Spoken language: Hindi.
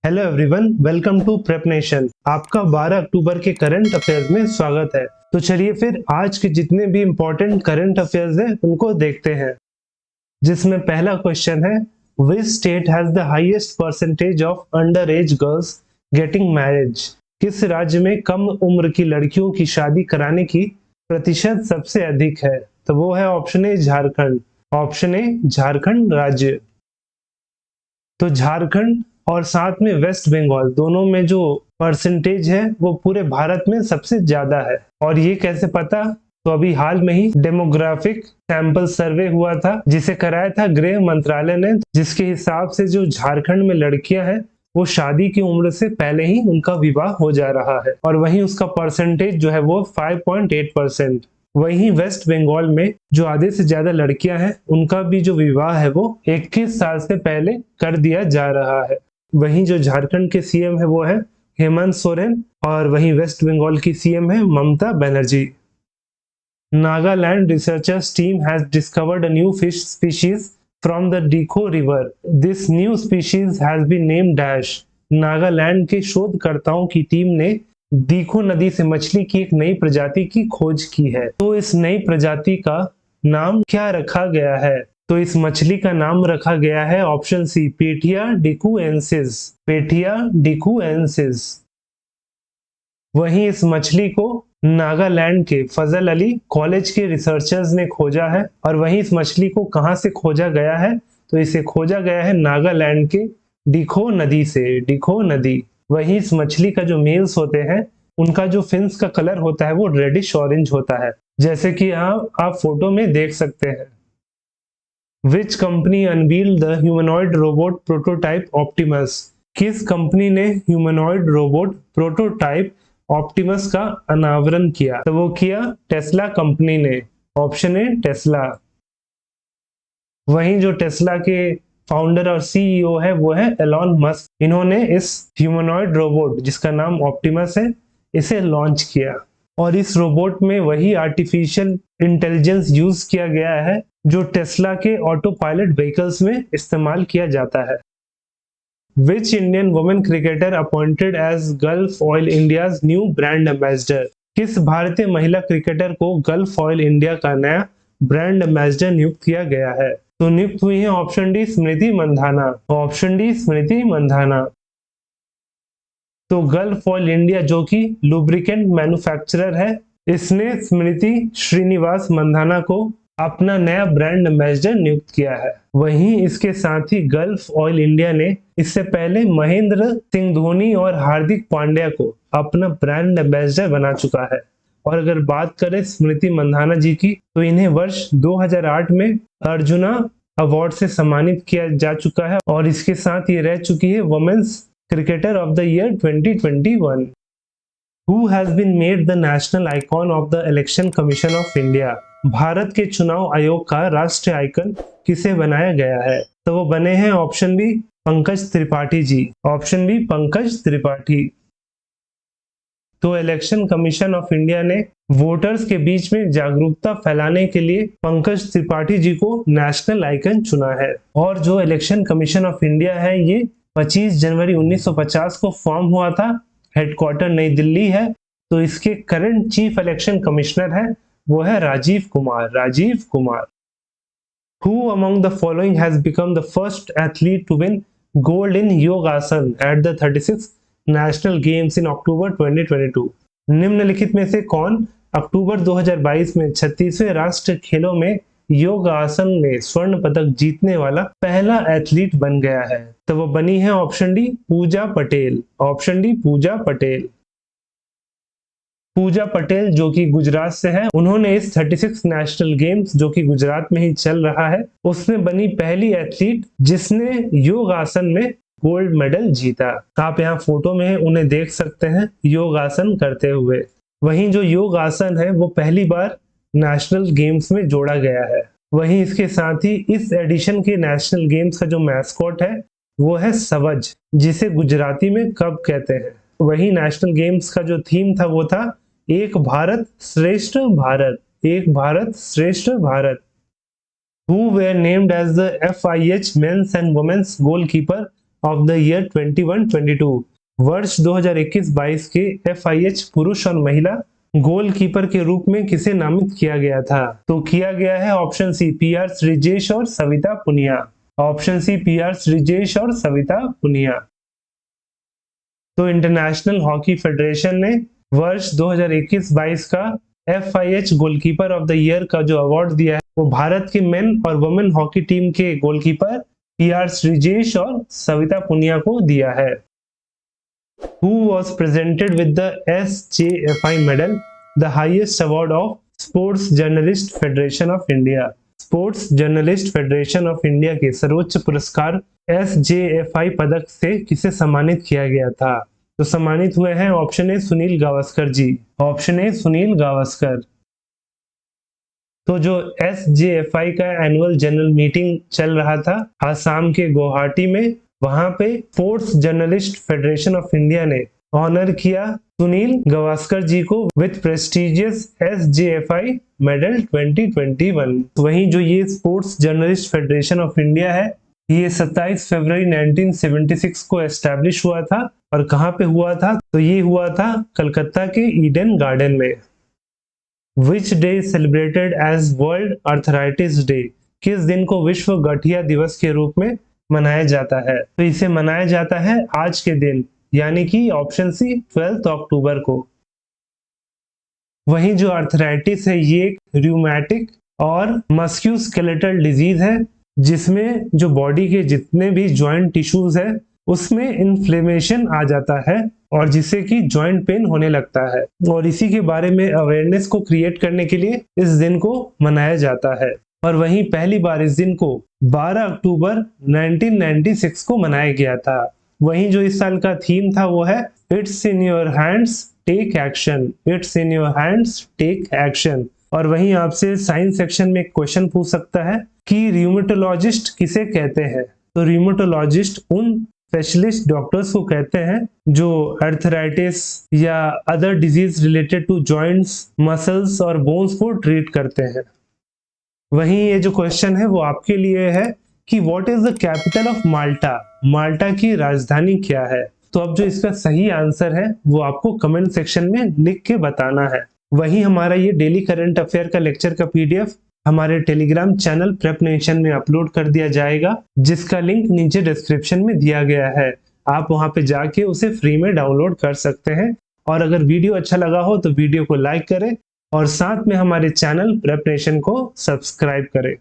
Hello everyone, welcome to prep nation. आपका 12 अक्टूबर के करंट अफेयर्स में स्वागत है। तो चलिए फिर आज के जितने भी इम्पोर्टेंट करंट अफेयर्स हैं उनको देखते हैं, जिसमें पहला क्वेश्चन है, which state has the highest percentage of under as girls getting marriage? किस राज्य में कम उम्र की लड़कियों की शादी कराने की प्रतिशत सबसे अधिक है? तो वो है option A Jharkhand. Option A Jharkhand राज्य। तो झारखंड और साथ में वेस्ट बंगाल दोनों में जो परसेंटेज है वो पूरे भारत में सबसे ज्यादा है। और ये कैसे पता? तो अभी हाल में ही डेमोग्राफिक सैंपल सर्वे हुआ था जिसे कराया था गृह मंत्रालय ने, जिसके हिसाब से जो झारखंड में लड़कियां हैं वो शादी की उम्र से पहले ही उनका विवाह हो जा रहा है, और वहीं उसका परसेंटेज जो है वो 5.8%। वहीं वेस्ट बंगाल में जो आधे से ज्यादा लड़कियां हैं उनका भी जो विवाह है वो 21 साल से पहले कर दिया जा रहा है। वहीं जो झारखंड के सीएम है वो है हेमंत सोरेन, और वहीं वेस्ट बंगाल की सीएम है Mamata Banerjee. Nagaland researchers team has discovered a new fish species from the Dikho River. This new species has been named Dash. Nagaland के शोधकर्ताओं की टीम ने दीखो नदी से मछली की एक नई प्रजाति की खोज की है। तो इस नई प्रजाति का नाम क्या रखा गया है? तो इस मछली का नाम रखा गया है ऑप्शन सी, पेठिया डिकुएंसिस। पेठिया डिकुएंसिस। वहीं इस मछली को नागालैंड के फजल अली कॉलेज के रिसर्चर्स ने खोजा है। और वहीं इस मछली को कहां से खोजा गया है? तो इसे खोजा गया है नागालैंड के डिखो नदी से। डिखो नदी। वहीं इस मछली का जो मेल्स होते हैं उनका जो फिन्स का कलर होता है वो रेडिश ऑरेंज होता है, जैसे कि यहाँ आप फोटो में देख सकते हैं। Which company unveiled the humanoid robot prototype Optimus? किस कंपनी ने ह्यूमनॉइड रोबोट प्रोटोटाइप ऑप्टिमस का अनावरण किया? तो वो किया टेस्ला कंपनी ने। Option A Tesla. वहीं जो टेस्ला के फाउंडर और सीईओ है वो है एलॉन मस्क। इन्होंने इस ह्यूमनॉइड रोबोट जिसका नाम ऑप्टिमस है इसे लॉन्च किया, और इस रोबोट में वही आर्टिफिशियल इंटेलिजेंस यूज किया गया है जो टेस्ला के ऑटो पायलट व्हीकल्स में इस्तेमाल किया जाता है। Which Indian woman cricketer appointed as Gulf Oil India's new brand ambassador? किस भारतीय महिला क्रिकेटर को गल्फ ऑयल इंडिया का नया ब्रांड एम्बेसडर नियुक्त किया गया है? तो नियुक्त हुई है option D Smriti Mandhana. Option D Smriti Mandhana. तो गल्फ ऑयल इंडिया जो कि लुब्रिकेंट मैन्युफैक्चरर है, इसने स्मृति श्रीनिवास मंधाना को अपना नया ब्रांड एम्बेसडर नियुक्त किया है। वहीं इसके साथ ही गल्फ ऑयल इंडिया ने इससे पहले महेंद्र सिंह धोनी और हार्दिक पांड्या को अपना ब्रांड एम्बेसडर बना चुका है। और अगर बात करें स्मृति मंधाना जी की, तो इन्हें वर्ष 2008 में अर्जुना अवार्ड से सम्मानित किया जा चुका है, और इसके साथ ये रह चुकी है women's cricketer of the year 2021। Who has been made the national icon of the Election Commission of India? Bharat के चुनाव आयोग का राष्ट्रीय आइकन किसे बनाया गया है? तो वो बने हैं option B Pankaj Tripathi ji. Option B Pankaj Tripathi. तो इलेक्शन कमीशन ऑफ इंडिया ने वोटर्स के बीच में जागरूकता फैलाने के लिए पंकज त्रिपाठी जी को नेशनल आइकन चुना है। और जो इलेक्शन कमीशन ऑफ इंडिया है ये 25 जनवरी 1950 को फॉर्म हुआ था। हेडक्वार्टर नई दिल्ली है। तो इसके करंट चीफ इलेक्शन कमिश्नर है वो है Rajiv Kumar. Rajiv Kumar. Who among the following has become the first athlete to win gold in योगासन at the 36th National Games in October 2022? निम्नलिखित में से कौन अक्टूबर 2022 में 36वें राष्ट्रीय खेलों में योगासन में स्वर्ण पदक जीतने वाला पहला एथलीट बन गया है? तो वो बनी है ऑप्शन डी पूजा पटेल। ऑप्शन डी पूजा पटेल। पूजा पटेल जो कि गुजरात से है, उन्होंने इस 36 नेशनल गेम्स जो कि गुजरात में ही चल रहा है उसमें बनी पहली एथलीट जिसने योग आसन में गोल्ड मेडल जीता। आप यहाँ फोटो में उन्हें देख सकते हैं योग आसन करते हुए। वहीं जो योग आसन है वो पहली बार नेशनल गेम्स में जोड़ा गया है। वहीं इसके साथ ही इस एडिशन के नेशनल गेम्स का जो मैस्कॉट है वो है सवज, जिसे गुजराती में कब कहते हैं। वही नेशनल गेम्स का जो थीम था वो था एक भारत श्रेष्ठ भारत। एक भारत श्रेष्ठ Bharat. Who were named as the FIH men's and women's goalkeeper of the year 21-22। वर्ष 2021-22 के FIH पुरुष और महिला गोलकीपर के रूप में किसे नामित किया गया था? तो किया गया है ऑप्शन सी PR श्रीजेश और Savita Punia. Option C PR Sreejesh और सविता पुनिया। तो इंटरनेशनल हॉकी फेडरेशन ने वर्ष 2021-22 का FIH goalkeeper of the year का जो अवार्ड दिया है वो भारत के मेन और वुमेन हॉकी टीम के गोलकीपर PR श्रीजेश और सविता पुनिया को दिया है। Who was presented with the SJFI medal, the highest award of Sports Journalist Federation of India? Sports journalist federation of India के सर्वोच्च पुरस्कार SJFI पदक से किसे सम्मानित किया गया था? तो सम्मानित हुए हैं option A Sunil Gavaskar ji. Option A Sunil Gavaskar. तो जो SJFI का एनुअल जनरल मीटिंग चल रहा था आसाम के गुवाहाटी में, वहां पे sports journalist federation of India ने ऑनर किया सुनील गावस्कर जी को विद प्रेस्टिजियस SJFI मेडल 2021। वहीं जो ये sports journalist federation of India है ये 27 फरवरी 1976 को एस्टैब्लिश हुआ था। और कहाँ पे हुआ था? तो ये हुआ था कलकत्ता के ईडन गार्डन में। Which day is celebrated as World Arthritis Day? किस दिन को विश्व गठिया दिवस के रूप में मनाया जाता है? तो इसे मनाया जाता है आज के दिन, यानी कि ऑप्शन सी 12 अक्टूबर को। वहीं जो आर्थराइटिस है ये एक रूमेटिक और मस्क्यूलोस्केलेटल डिजीज है जिसमें जो बॉडी के जितने भी जॉइंट टिश्यूज है उसमें इन्फ्लेमेशन आ जाता है और जिससे कि जॉइंट पेन होने लगता है। और इसी के बारे में अवेयरनेस को क्रिएट करने के लिए इस दिन को मनाया जाता है। और वहीं पहली बार इस दिन को 12 अक्टूबर 1996 को मनाया गया था। वहीं जो इस साल का थीम था वो है it's in your hands take action. It's in your hands take action. और वहीं आपसे साइंस सेक्शन में एक क्वेश्चन पूछ सकता है कि रियूमेटोलॉजिस्ट किसे कहते हैं? तो रियूमेटोलॉजिस्ट उन स्पेशलिस्ट डॉक्टर्स को कहते हैं जो अर्थराइटिस या other disease related to joints, muscles और बोन्स को ट्रीट करते हैं। वहीं ये जो क्वेश्चन है वो आपके लिए है कि what is the capital of Malta? Malta की राजधानी क्या है? तो अब जो इसका सही आंसर है वो आपको कमेंट सेक्शन में लिख के बताना है। वहीं हमारा ये डेली करंट अफेयर का लेक्चर का PDF हमारे टेलीग्राम चैनल प्रेप नेशन में अपलोड कर दिया जाएगा, जिसका लिंक नीचे डिस्क्रिप्शन में दिया गया है। आप वहां पे जाके उसे फ्री में डाउनलोड कर सकते हैं। और अगर वीडियो अच्छा लगा हो तो वीडियो को लाइक करें और साथ में हमारे चैनल प्रेप नेशन को सब्सक्राइब करें।